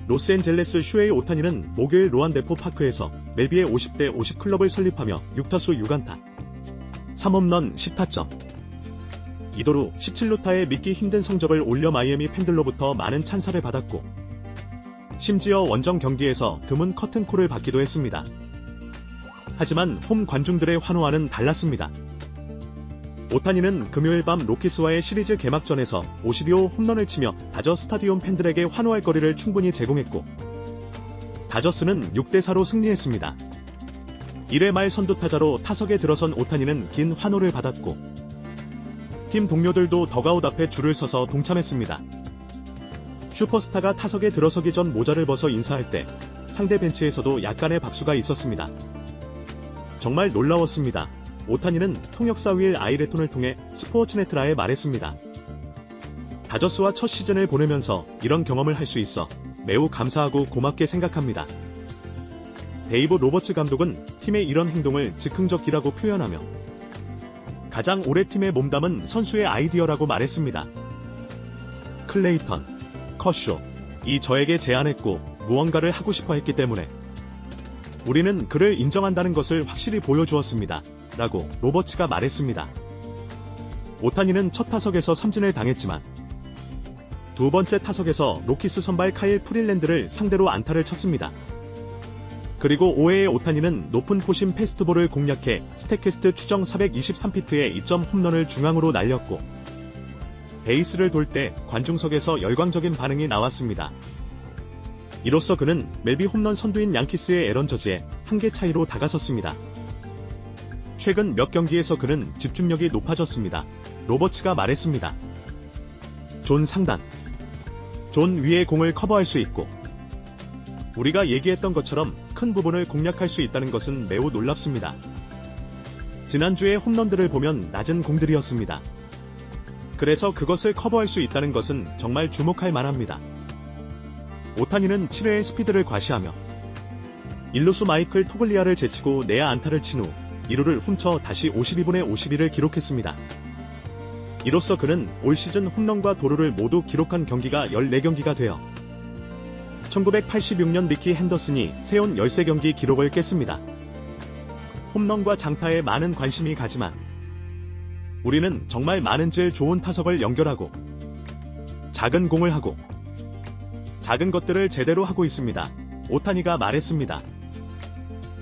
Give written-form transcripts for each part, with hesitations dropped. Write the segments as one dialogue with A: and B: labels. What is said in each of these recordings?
A: 로스앤젤레스 슈에이 오타니는 목요일 로안데포 파크에서 멜비의 50대 50 클럽을 설립하며 6타수 6안타, 3홈런 10타점. 이도루 17루타의 믿기 힘든 성적을 올려 마이애미 팬들로부터 많은 찬사를 받았고, 심지어 원정 경기에서 드문 커튼콜을 받기도 했습니다. 하지만 홈 관중들의 환호와는 달랐습니다. 오타니는 금요일 밤 로키스와의 시리즈 개막전에서 52호 홈런을 치며 다저 스타디움 팬들에게 환호할 거리를 충분히 제공했고, 다저스는 6대4로 승리했습니다. 1회 말 선두타자로 타석에 들어선 오타니는 긴 환호를 받았고, 팀 동료들도 더가웃 앞에 줄을 서서 동참했습니다. 슈퍼스타가 타석에 들어서기 전 모자를 벗어 인사할 때 상대 벤치에서도 약간의 박수가 있었습니다. 정말 놀라웠습니다. 오타니는 통역사 윌 아이레톤을 통해 스포츠네트라에 말했습니다. 다저스와 첫 시즌을 보내면서 이런 경험을 할 수 있어 매우 감사하고 고맙게 생각합니다. 데이브 로버츠 감독은 팀의 이런 행동을 즉흥적이라고 표현하며 가장 오래 팀에 몸담은 선수의 아이디어라고 말했습니다. 클레이턴, 커쇼, 이 저에게 제안했고 무언가를 하고 싶어 했기 때문에 우리는 그를 인정한다는 것을 확실히 보여주었습니다. 라고 로버츠가 말했습니다. 오타니는 첫 타석에서 삼진을 당했지만 두 번째 타석에서 로키스 선발 카일 프릴랜드를 상대로 안타를 쳤습니다. 그리고 5회에 오타니는 높은 포심 패스트볼을 공략해 스태캐스트 추정 423피트의 2점 홈런을 중앙으로 날렸고, 베이스를 돌 때 관중석에서 열광적인 반응이 나왔습니다. 이로써 그는 멜비 홈런 선두인 양키스의 에런 저지에 1개 차이로 다가섰습니다. 최근 몇 경기에서 그는 집중력이 높아졌습니다. 로버츠가 말했습니다. 존 상단. 존 위의 공을 커버할 수 있고, 우리가 얘기했던 것처럼 큰 부분을 공략할 수 있다는 것은 매우 놀랍습니다. 지난주의 홈런들을 보면 낮은 공들이었습니다. 그래서 그것을 커버할 수 있다는 것은 정말 주목할 만합니다. 오타니는 7회의 스피드를 과시하며 1루수 마이클 토글리아를 제치고 내야 안타를 친 후 2루를 훔쳐 다시 52분의 51을 기록했습니다. 이로써 그는 올 시즌 홈런과 도루를 모두 기록한 경기가 14경기가 되어 1986년 리키 핸더슨이 세운 13경기 기록을 깼습니다. 홈런과 장타에 많은 관심이 가지만 우리는 정말 많은 질 좋은 타석을 연결하고 작은 공을 하고 작은 것들을 제대로 하고 있습니다. 오타니가 말했습니다.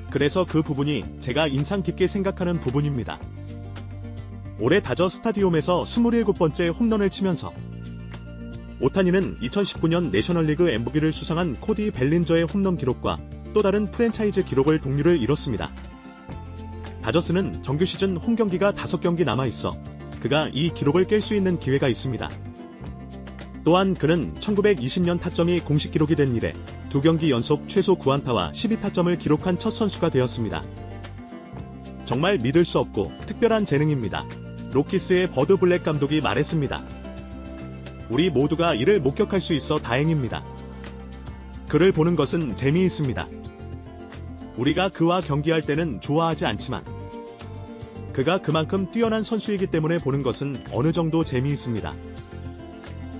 A: 그래서 그 부분이 제가 인상 깊게 생각하는 부분입니다. 올해 다저 스타디움에서 27번째 홈런을 치면서 오타니는 2019년 내셔널리그 MVP를 수상한 코디 벨린저의 홈런 기록과 또 다른 프랜차이즈 기록을 동률을 이뤘습니다. 다저스는 정규 시즌 홈 경기가 5경기 남아있어 그가 이 기록을 깰 수 있는 기회가 있습니다. 또한 그는 1920년 타점이 공식 기록이 된 이래 2경기 연속 최소 9안타와 12타점을 기록한 첫 선수가 되었습니다. 정말 믿을 수 없고 특별한 재능입니다. 로키스의 버드 블랙 감독이 말했습니다. 우리 모두가 이를 목격할 수 있어 다행입니다. 그를 보는 것은 재미있습니다. 우리가 그와 경기할 때는 좋아하지 않지만 그가 그만큼 뛰어난 선수이기 때문에 보는 것은 어느 정도 재미있습니다.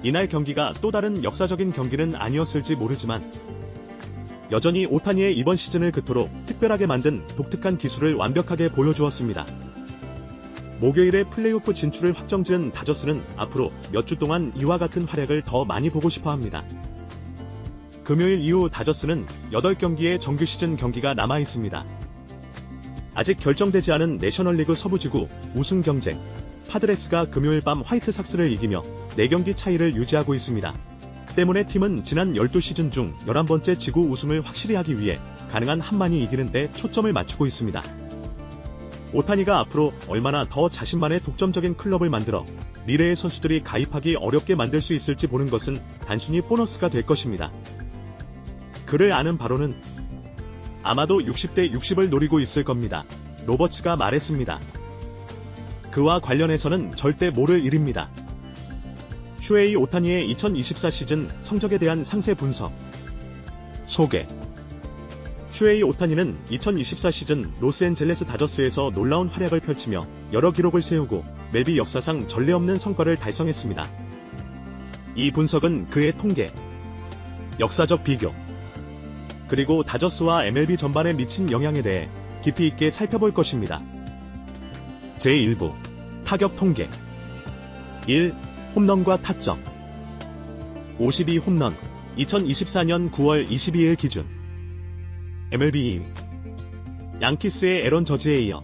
A: 이날 경기가 또 다른 역사적인 경기는 아니었을지 모르지만 여전히 오타니의 이번 시즌을 그토록 특별하게 만든 독특한 기술을 완벽하게 보여주었습니다. 목요일에 플레이오프 진출을 확정지은 다저스는 앞으로 몇 주 동안 이와 같은 활약을 더 많이 보고 싶어 합니다. 금요일 이후 다저스는 8경기의 정규 시즌 경기가 남아 있습니다. 아직 결정되지 않은 내셔널리그 서부지구 우승 경쟁, 파드레스가 금요일 밤 화이트삭스를 이기며 4경기 차이를 유지하고 있습니다. 때문에 팀은 지난 12시즌 중 11번째 지구 우승을 확실히 하기 위해 가능한 한 많이 이기는 데 초점을 맞추고 있습니다. 오타니가 앞으로 얼마나 더 자신만의 독점적인 클럽을 만들어 미래의 선수들이 가입하기 어렵게 만들 수 있을지 보는 것은 단순히 보너스가 될 것입니다. 그를 아는 바로는 아마도 60대 60을 노리고 있을 겁니다. 로버츠가 말했습니다. 그와 관련해서는 절대 모를 일입니다. 슈에이 오타니의 2024 시즌 성적에 대한 상세 분석 소개. 슈에이 오타니는 2024 시즌 로스앤젤레스 다저스에서 놀라운 활약을 펼치며 여러 기록을 세우고 멜비 역사상 전례 없는 성과를 달성했습니다. 이 분석은 그의 통계, 역사적 비교, 그리고 다저스와 MLB 전반에 미친 영향에 대해 깊이 있게 살펴볼 것입니다. 제1부 타격 통계 1. 홈런과 타점 52홈런 2024년 9월 22일 기준 MLB 2위 양키스의 에런 저지에 이어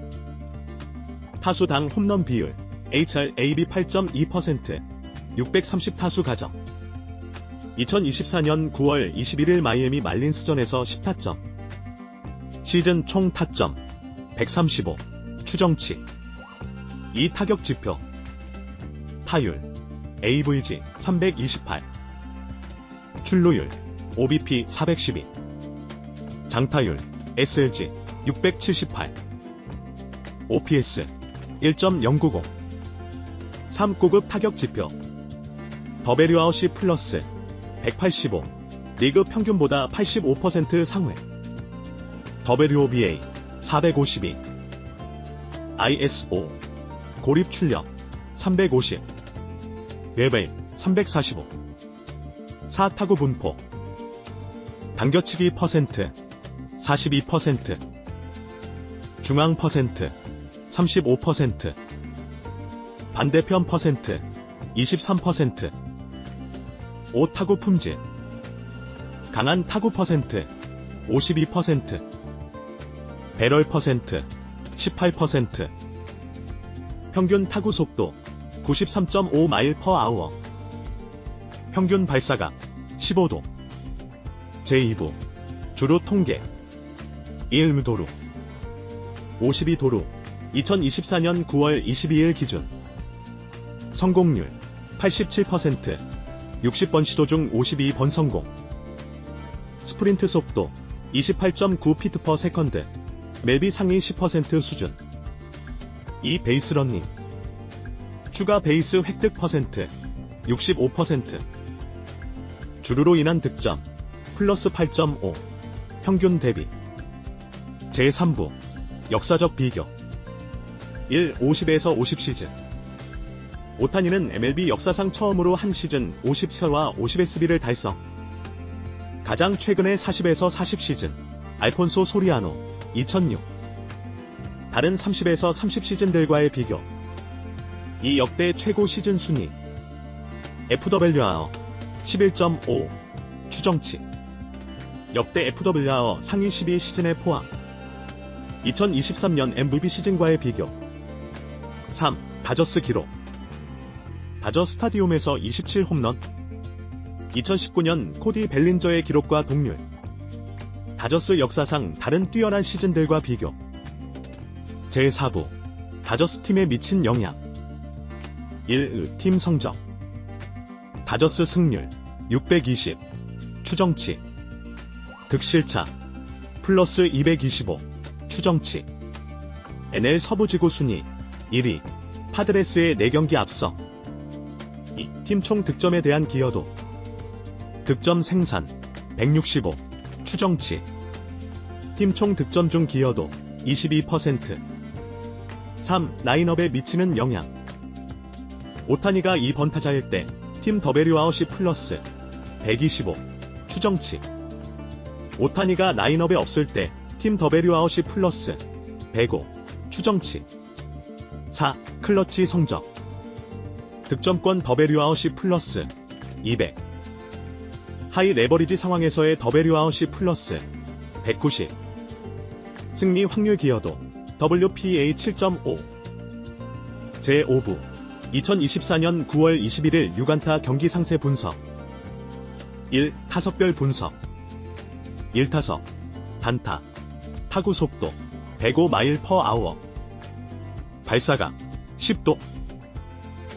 A: 타수당 홈런 비율 HRAB 8.2% 630타수 가정 2024년 9월 21일 마이애미 말린스전에서 10타점 시즌 총 타점 135 추정치 2 타격 지표 타율 AVG 328 출루율 OBP 412 장타율 SLG 678 OPS 1.090 3고급 타격 지표 더베류아웃이 플러스 185 리그 평균보다 85% 상회 WOBA 452 ISO 고립 출력 350 레벨 345 4타구 분포 당겨치기 퍼센트 42% 중앙 퍼센트 35% 반대편 퍼센트 23% 5타구 품질 강한 타구 퍼센트 52% 배럴 퍼센트 18% 평균 타구 속도 93.5마일 퍼 아워 평균 발사각 15도 제2부 주루 통계 1. 도루 52도루 2024년 9월 22일 기준 성공률 87% 60번 시도 중 52번 성공 스프린트 속도 28.9피트 퍼 세컨드 MLB 상위 10% 수준 2. 베이스 러닝 추가 베이스 획득 퍼센트 65% 주루로 인한 득점 플러스 8.5 평균 대비 제3부 역사적 비교 1. 50에서 50 시즌 오타니는 MLB 역사상 처음으로 한 시즌 50세와 50SB를 달성 가장 최근의 40에서 40 시즌 알폰소 소리아노 2006 다른 30에서 30 시즌들과의 비교 이 역대 최고 시즌 순위 FWR 11.5 추정치 역대 FWR 상위 12 시즌의 포함 2023년 MVP 시즌과의 비교 3. 다저스 기록 다저 스타디움에서 27홈런 2019년 코디 벨린저의 기록과 동률 다저스 역사상 다른 뛰어난 시즌들과 비교 제4부 다저스 팀에 미친 영향 1. 팀 성적 다저스 승률 620 추정치 득실차 플러스 225 추정치 NL 서부지구 순위 1위 파드레스의 4경기 앞서 2. 팀 총 득점에 대한 기여도 득점 생산 165 추정치 팀 총 득점 중 기여도 22% 3. 라인업에 미치는 영향 오타니가 2번 타자일 때 팀 더베류아웃이 플러스 125 추정치 오타니가 라인업에 없을 때 팀 더베류아웃이 플러스 105 추정치 4. 클러치 성적 득점권 더베류아웃이 플러스 200 하이 레버리지 상황에서의 더베류아웃이 플러스 190 승리 확률 기여도 WPA 7.5 제5부 2024년 9월 21일 6안타 경기 상세 분석 1. 타석별 분석 1타석 단타 타구 속도 105마일 퍼 아워 발사각 10도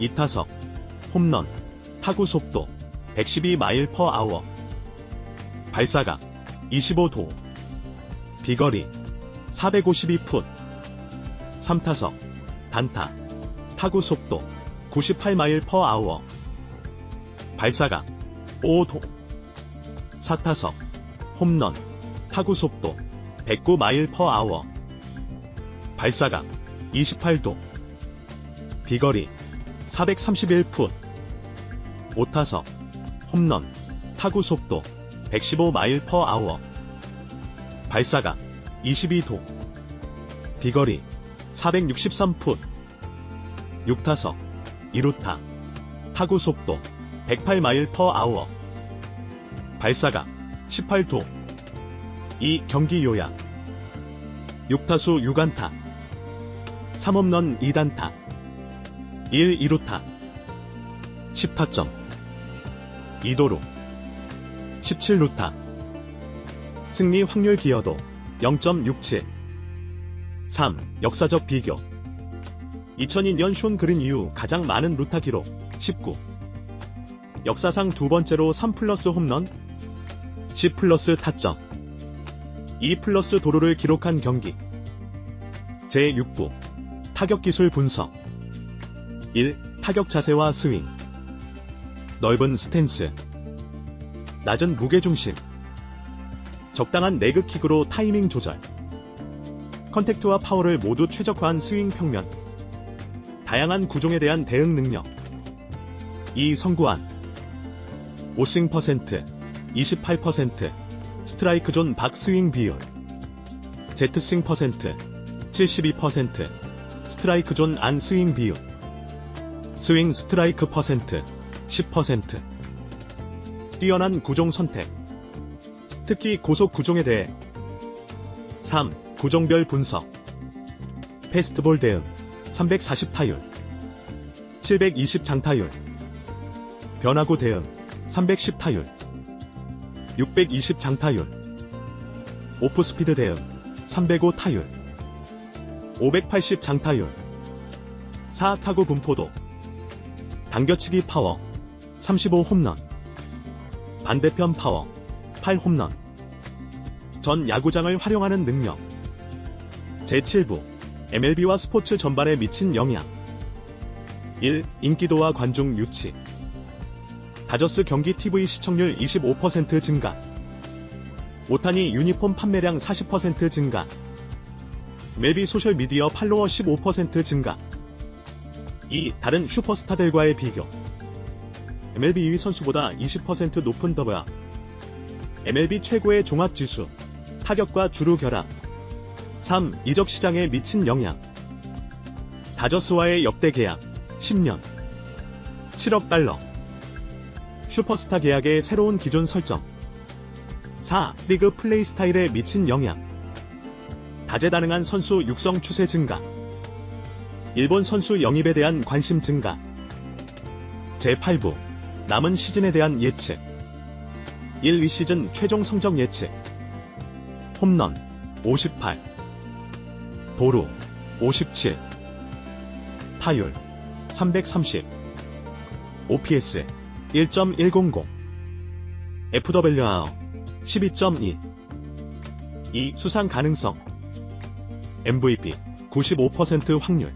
A: 2타석 홈런 타구 속도 112마일 퍼 아워 발사각 25도 비거리 452풋 3타석 단타 타구 속도 98마일 퍼 아워 발사각 5도 4타석 홈런 타구 속도 109마일 퍼 아워 발사각 28도 비거리 431풋 5타석 홈런 타구 속도 115마일/아워. 발사각 22도. 비거리 463풋. 6타석 2루타. 타구 속도 108마일/아워. 발사각 18도. 이 경기 요약. 6타수 6안타. 3홈런 2단타. 1, 2루타. 10타점. 2도루. 17루타. 승리 확률 기여도 0.67. 3. 역사적 비교. 2002년 숀 그린 이후 가장 많은 루타 기록 19. 역사상 두 번째로 3+ 홈런, 10+ 타점, 2+ 도루를 기록한 경기. 제6부. 타격기술 분석. 1. 타격 자세와 스윙. 넓은 스탠스. 낮은 무게중심. 적당한 레그킥으로 타이밍 조절. 컨택트와 파워를 모두 최적화한 스윙 평면. 다양한 구종에 대한 대응 능력. 2. 성구안. 오스윙 퍼센트 28%. 스트라이크 존 밖 스윙 비율. 제트스윙 퍼센트 72%. 스트라이크 존 안 스윙 비율. 스윙 스트라이크 퍼센트 10%. 뛰어난 구종 선택. 특히 고속 구종에 대해. 3. 구종별 분석. 패스트볼 대응 340타율, 720장타율. 변화구 대응 310타율, 620장타율. 오프스피드 대응 305타율, 580장타율. 4. 타구 분포도. 당겨치기 파워 35홈런, 반대편 파워 8홈런. 전 야구장을 활용하는 능력. 제7부. MLB와 스포츠 전반에 미친 영향. 1. 인기도와 관중 유치. 다저스 경기 TV 시청률 25% 증가. 오타니 유니폼 판매량 40% 증가. MLB 소셜미디어 팔로워 15% 증가. 2. 다른 슈퍼스타들과의 비교. MLB 2위 선수보다 20% 높은 WAR. MLB 최고의 종합지수. 타격과 주루 결합. 3. 이적 시장에 미친 영향. 다저스와의 역대 계약 10년 7억 달러. 슈퍼스타 계약의 새로운 기준 설정. 4. 리그 플레이 스타일에 미친 영향. 다재다능한 선수 육성 추세 증가. 일본 선수 영입에 대한 관심 증가. 제8부. 남은 시즌에 대한 예측. 1. 2시즌 최종 성적 예측. 홈런 58, 도루 57, 타율 330, OPS 1.100, FWR 12.2. 2. 수상 가능성. MVP 95% 확률,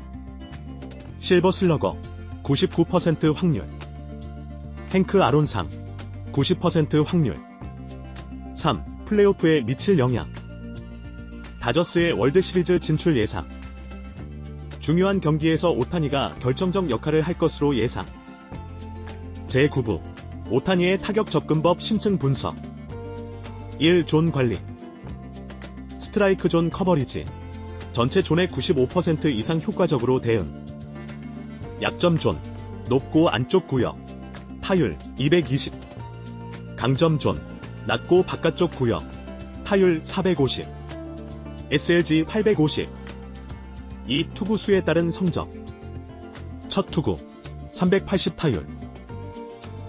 A: 실버 슬러거 99% 확률, 행크 아론상 90% 확률. 3. 플레이오프에 미칠 영향. 다저스의 월드시리즈 진출 예상. 중요한 경기에서 오타니가 결정적 역할을 할 것으로 예상. 제9부. 오타니의 타격 접근법 심층 분석. 1. 존 관리. 스트라이크 존 커버리지. 전체 존의 95% 이상 효과적으로 대응. 약점 존. 높고 안쪽 구역. 타율 220. 강점 존. 낮고 바깥쪽 구역. 타율 450. SLG 850. 이 투구수에 따른 성적. 첫 투구 380타율,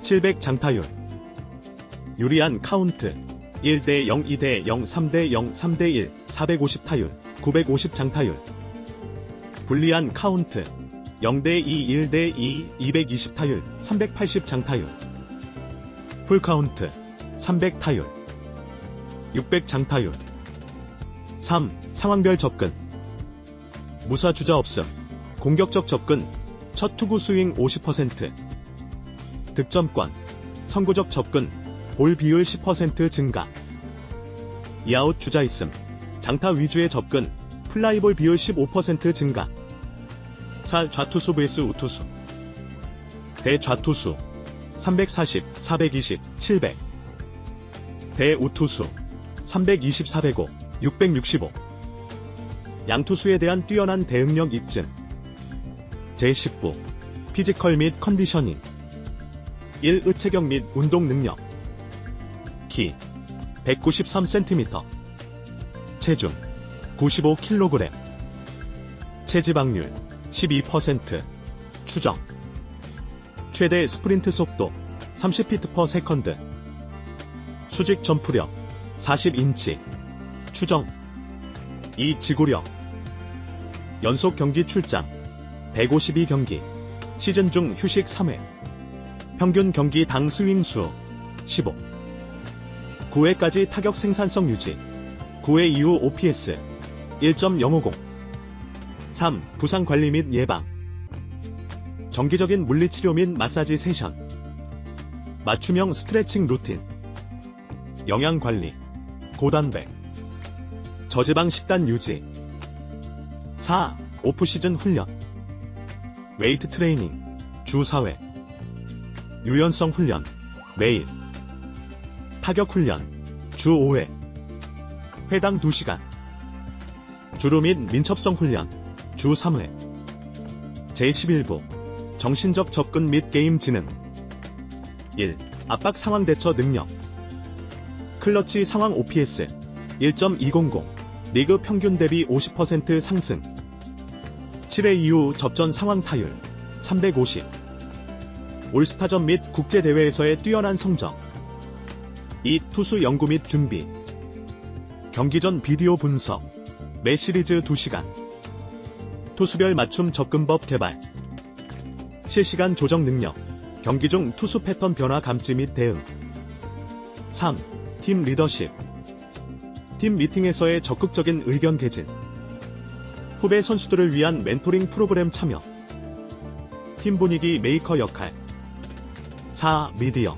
A: 700장타율. 유리한 카운트 1대0, 2대0, 3대0, 3대1, 450타율, 950장타율. 불리한 카운트 0대2, 1대2, 220타율, 380장타율. 풀카운트 300타율, 600장타율. 3. 상황별 접근. 무사 주자 없음. 공격적 접근. 첫 투구 스윙 50%. 득점권. 선구적 접근. 볼 비율 10% 증가. 이아웃 주자 있음. 장타 위주의 접근. 플라이볼 비율 15% 증가. 4. 좌투수 vs 우투수. 대좌투수 340, 420, 700. 배우투수 324배고 665. 양투수에 대한 뛰어난 대응력 입증. 제19. 피지컬 및 컨디셔닝. 1. 의체격 및 운동 능력. 키 193cm. 체중 95kg. 체지방률 12%. 추정. 최대 스프린트 속도 30ft/s. 수직 점프력 40인치. 추정. 2. 지구력. 연속 경기 출장 152경기. 시즌 중 휴식 3회. 평균 경기당 스윙수 15. 9회까지 타격 생산성 유지. 9회 이후 OPS 1.050. 3. 부상 관리 및 예방. 정기적인 물리치료 및 마사지 세션. 맞춤형 스트레칭 루틴. 영양 관리. 고단백. 저지방 식단 유지. 4. 오프시즌 훈련. 웨이트 트레이닝 주 4회. 유연성 훈련 매일. 타격 훈련 주 5회. 회당 2시간. 주루 및 민첩성 훈련 주 3회. 제11부 정신적 접근 및 게임 지능. 1. 압박 상황 대처 능력. 클러치 상황 OPS 1.200. 리그 평균 대비 50% 상승. 7회 이후 접전 상황 타율 350. 올스타전 및 국제대회에서의 뛰어난 성적. 2. 투수 연구 및 준비. 경기 전 비디오 분석. 매 시리즈 2시간. 투수별 맞춤 접근법 개발. 실시간 조정 능력. 경기 중 투수 패턴 변화 감지 및 대응. 3. 팀 리더십. 팀 미팅에서의 적극적인 의견 개진. 후배 선수들을 위한 멘토링 프로그램 참여. 팀 분위기 메이커 역할. 4. 미디어.